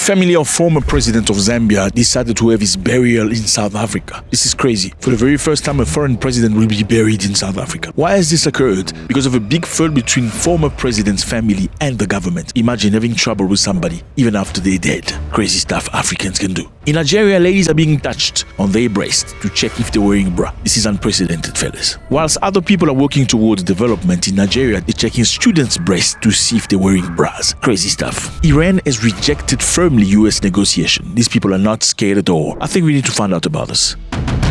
family of former president of Zambia decided to have his burial in South Africa. This is crazy. For the very first time, a foreign president will be buried in South Africa. Why has this occurred? Because of a big feud between former president's family and the government. Imagine having trouble with somebody even after they're dead. Crazy stuff Africans can do. In Nigeria, ladies are being touched on their breast to check if they're wearing bra. This is unprecedented, fellas. Whilst other people are working towards development in Nigeria, they're checking students' breasts to see if they're wearing bras. Crazy stuff. Iran has rejected firmly US negotiation. These people are not scared at all. I think we need to find out about this.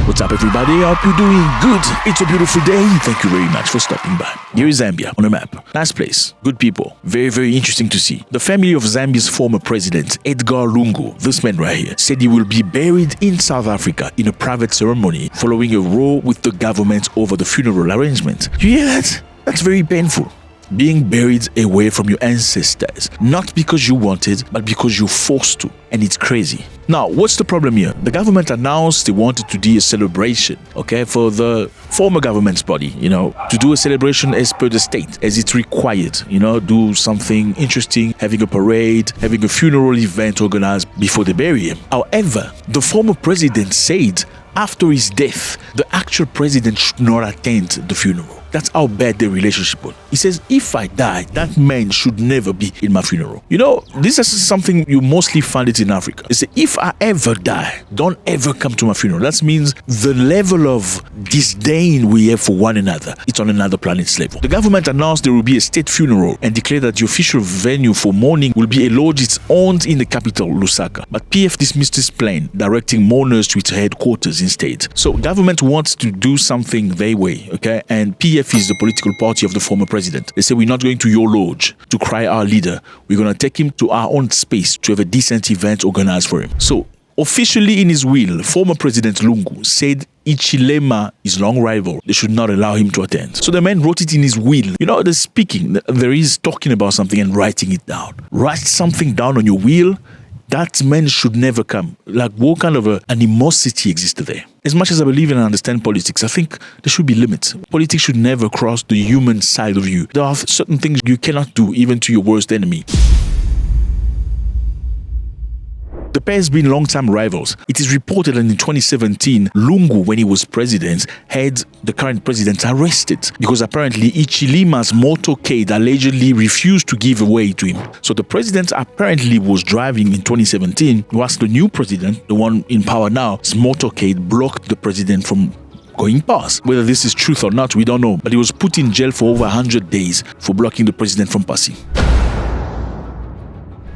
What's up, everybody? I hope you're doing good. It's a beautiful day. Thank you very much for stopping by. Here is Zambia on a map. Nice place. Good people. Very, very interesting to see. The family of Zambia's former president, Edgar Lungu, this man right here, said he will be buried in South Africa in a private ceremony following a row with the government over the funeral arrangement. You hear that? That's very painful. Being buried away from your ancestors, not because you wanted, but because you're forced to, and it's crazy. Now, what's the problem here? The government announced they wanted to do a celebration, okay, for the former government's body, to do a celebration as per the state, as it's required, do something interesting, having a parade, having a funeral event organized before they bury him. However, the former president said after his death, the actual president should not attend the funeral. That's how bad their relationship was. He says, if I die, that man should never be in my funeral. This is something you mostly find it in Africa. They say, if I ever die, don't ever come to my funeral. That means the level of disdain we have for one another, it's on another planet's level. The government announced there will be a state funeral and declared that the official venue for mourning will be a lodge it's owned in the capital, Lusaka. But PF dismissed this plan, directing mourners to its headquarters instead. So government wants to do something their way, okay? And PF is the political party of the former president. They say, we're not going to your lodge to cry our leader. We're going to take him to our own space to have a decent event organized for him. So officially in his will, former President Lungu said Ichilema, his long rival, they should not allow him to attend. So the man wrote it in his will. The speaking, there is talking about something and writing it down. Write something down on your will. That man should never come. Like, what kind of animosity existed there? As much as I believe and understand politics, I think there should be limits. Politics should never cross the human side of you. There are certain things you cannot do, even to your worst enemy. The pair has been long-time rivals. It is reported that in 2017, Lungu, when he was president, had the current president arrested because apparently Ichilima's motorcade allegedly refused to give away to him. So the president apparently was driving in 2017, whilst the new president, the one in power now, his motorcade blocked the president from going past. Whether this is truth or not, we don't know. But he was put in jail for over 100 days for blocking the president from passing.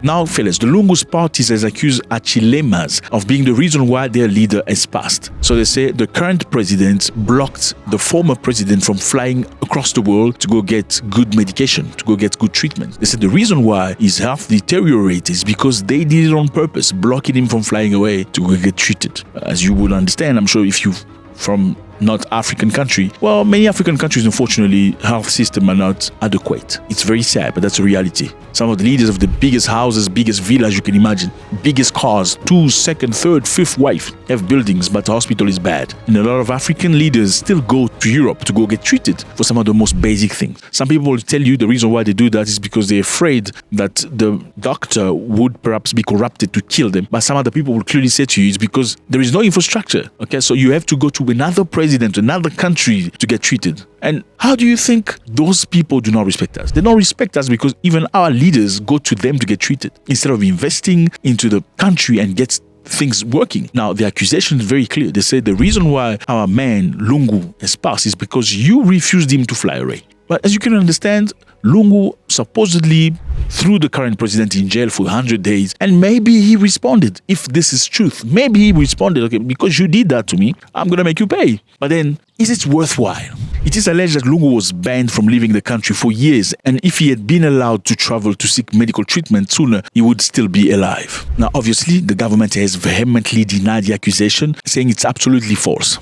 Now, fellas, the Lungu's parties has accused Achilemas of being the reason why their leader has passed. So they say the current president blocked the former president from flying across the world to go get good medication, to go get good treatment. They said the reason why his health deteriorated is because they did it on purpose, blocking him from flying away to go get treated. As you would understand, I'm sure if you're from not African country, well, many African countries, unfortunately, health system are not adequate. It's very sad, but that's a reality. Some of the leaders of the biggest houses, biggest villas you can imagine, biggest cars, 2, 2nd, 3rd, 5th wife have buildings, but the hospital is bad. And a lot of African leaders still go to Europe to go get treated for some of the most basic things. Some people will tell you the reason why they do that is because they're afraid that the doctor would perhaps be corrupted to kill them. But some other people will clearly say to you it's because there is no infrastructure. Okay, so you have to go to another president, another country to get treated. And how do you think those people do not respect us? They don't respect us because even our leaders go to them to get treated instead of investing into the country and get things working. Now, the accusation is very clear. They say the reason why our man Lungu has passed is because you refused him to fly away. But as you can understand, Lungu supposedly threw the current president in jail for 100 days, and maybe he responded. If this is truth, maybe he responded, okay, because you did that to me, I'm going to make you pay. But then, is it worthwhile? It is alleged that Lungu was banned from leaving the country for years, and if he had been allowed to travel to seek medical treatment sooner, he would still be alive. Now, obviously, the government has vehemently denied the accusation, saying it's absolutely false.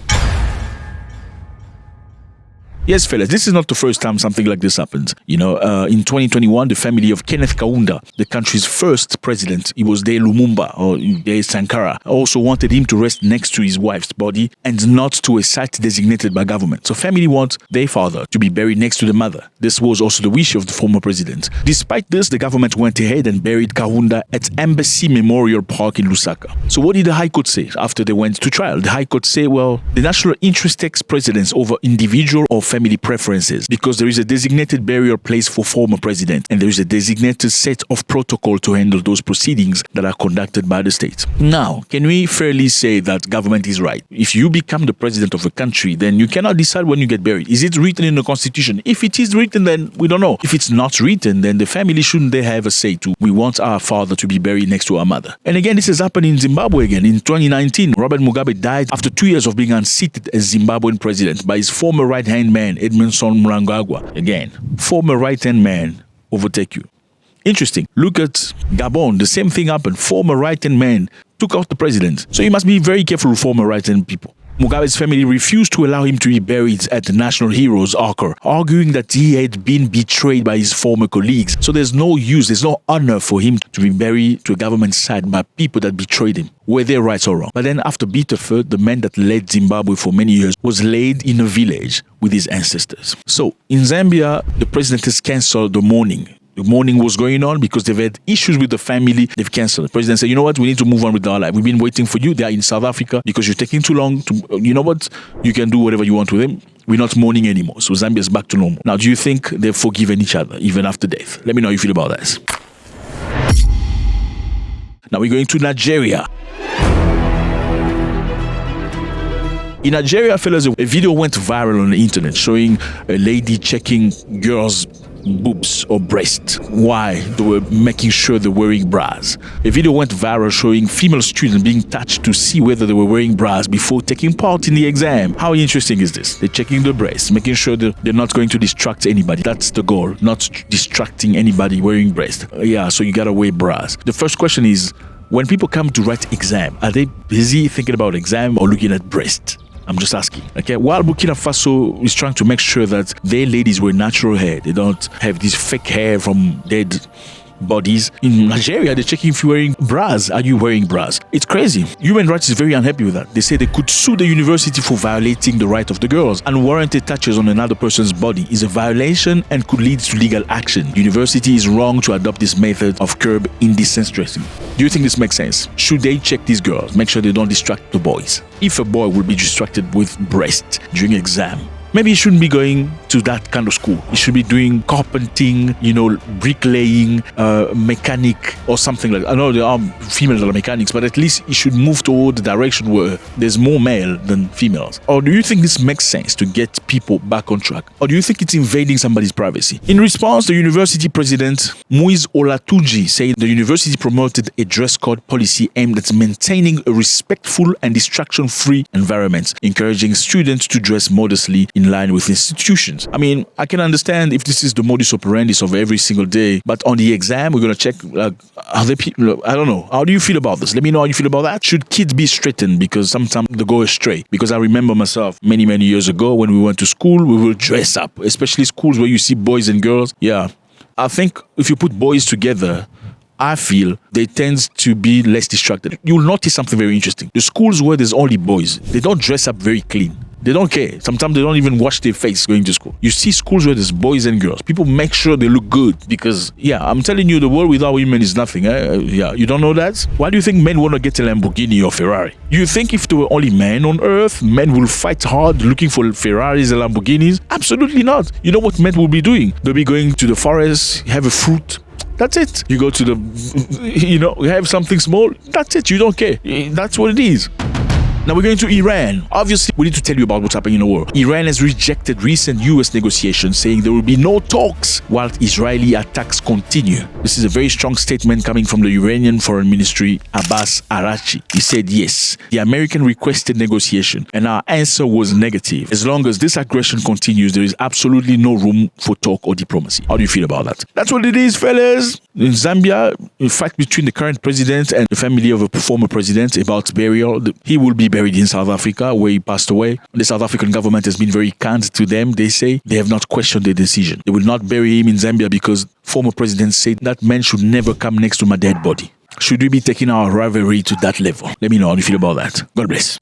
Yes, fellas, this is not the first time something like this happens. In 2021, the family of Kenneth Kaunda, the country's first president, he was De Lumumba or De Sankara, also wanted him to rest next to his wife's body and not to a site designated by government. So family wants their father to be buried next to the mother. This was also the wish of the former president. Despite this, the government went ahead and buried Kaunda at Embassy Memorial Park in Lusaka. So what did the High Court say after they went to trial? The High Court say, well, the national interest takes precedence over individual or family preferences because there is a designated burial place for former president and there is a designated set of protocol to handle those proceedings that are conducted by the state. Now, can we fairly say that government is right? If you become the president of a country, then you cannot decide when you get buried. Is it written in the constitution? If it is written, then we don't know. If it's not written, then the family shouldn't they have a say to, we want our father to be buried next to our mother. And again, this has happened in Zimbabwe again. In 2019, Robert Mugabe died after 2 years of being unseated as Zimbabwean president by his former right-hand man, Edmondson Mnangagwa. Again, former right-hand man overtake you. Interesting. Look at Gabon. The same thing happened. Former right-hand man took out the president. So you must be very careful with former right-hand people. Mugabe's family refused to allow him to be buried at the National Heroes Archer, arguing that he had been betrayed by his former colleagues. So there's no honor for him to be buried to a government side by people that betrayed him, were they right or wrong. But then after Bitterford, the man that led Zimbabwe for many years was laid in a village with his ancestors. So in Zambia, the president has cancelled the mourning. The mourning was going on because they've had issues with the family. They've cancelled. The president said, you know what? We need to move on with our life. We've been waiting for you. They are in South Africa because you're taking too long to, you know what? You can do whatever you want with them. We're not mourning anymore. So Zambia is back to normal. Now, do you think they've forgiven each other even after death? Let me know how you feel about that. Now we're going to Nigeria. In Nigeria, fellas, a video went viral on the internet showing a lady checking girls' boobs or breast. Why? They were making sure they're wearing bras. A video went viral showing female students being touched to see whether they were wearing bras before taking part in the exam. How interesting is this? They're checking the breasts, making sure that they're not going to distract anybody. That's the goal, not distracting anybody wearing breast. So you gotta wear bras. The first question is, when people come to write exam, are they busy thinking about exam or looking at breast? I'm just asking. Okay, while Burkina Faso is trying to make sure that their ladies wear natural hair, they don't have this fake hair from dead bodies. In Nigeria, they're checking if you're wearing bras. Are you wearing bras? It's crazy. Human rights is very unhappy with that. They say they could sue the university for violating the right of the girls. Unwarranted touches on another person's body is a violation and could lead to legal action. University is wrong to adopt this method of curb indecent dressing. Do you think this makes sense? Should they check these girls, make sure they don't distract the boys? If a boy will be distracted with breast during exam, maybe he shouldn't be going to that kind of school. He should be doing carpenting, bricklaying, mechanic or something like that. I know there are females that are mechanics, but at least he should move toward the direction where there's more male than females. Or do you think this makes sense to get people back on track? Or do you think it's invading somebody's privacy? In response, the university president, Muiz Olatunji, said the university promoted a dress code policy aimed at maintaining a respectful and distraction-free environment, encouraging students to dress modestly in line with institutions. I mean, I can understand if this is the modus operandi of every single day, but on the exam, we're going to check, are there people, I don't know. How do you feel about this? Let me know how you feel about that. Should kids be straightened because sometimes they go astray? Because I remember myself many, many years ago when we went to school, we will dress up, especially schools where you see boys and girls. Yeah, I think if you put boys together, I feel they tend to be less distracted. You'll notice something very interesting. The schools where there's only boys, they don't dress up very clean. They don't care. Sometimes they don't even wash their face going to school. You see schools where there's boys and girls. People make sure they look good because, I'm telling you, the world without women is nothing. You don't know that? Why do you think men want to get a Lamborghini or Ferrari? You think if there were only men on earth, men will fight hard looking for Ferraris and Lamborghinis? Absolutely not. You know what men will be doing? They'll be going to the forest, have a fruit. That's it. You go to have something small. That's it. You don't care. That's what it is. Now we're going to Iran. Obviously, we need to tell you about what's happening in the world. Iran has rejected recent US negotiations, saying there will be no talks while Israeli attacks continue. This is a very strong statement coming from the Iranian Foreign Ministry, Abbas Araghchi. He said, yes, the American requested negotiation, and our answer was negative. As long as this aggression continues, there is absolutely no room for talk or diplomacy. How do you feel about that? That's what it is, fellas. In Zambia, a fight between the current president and the family of a former president about burial. He will be be buried in South Africa, where he passed away. The South African government has been very kind to them, they say. They have not questioned the decision. They will not bury him in Zambia because former presidents said that man should never come next to my dead body. Should we be taking our rivalry to that level? Let me know how you feel about that. God bless.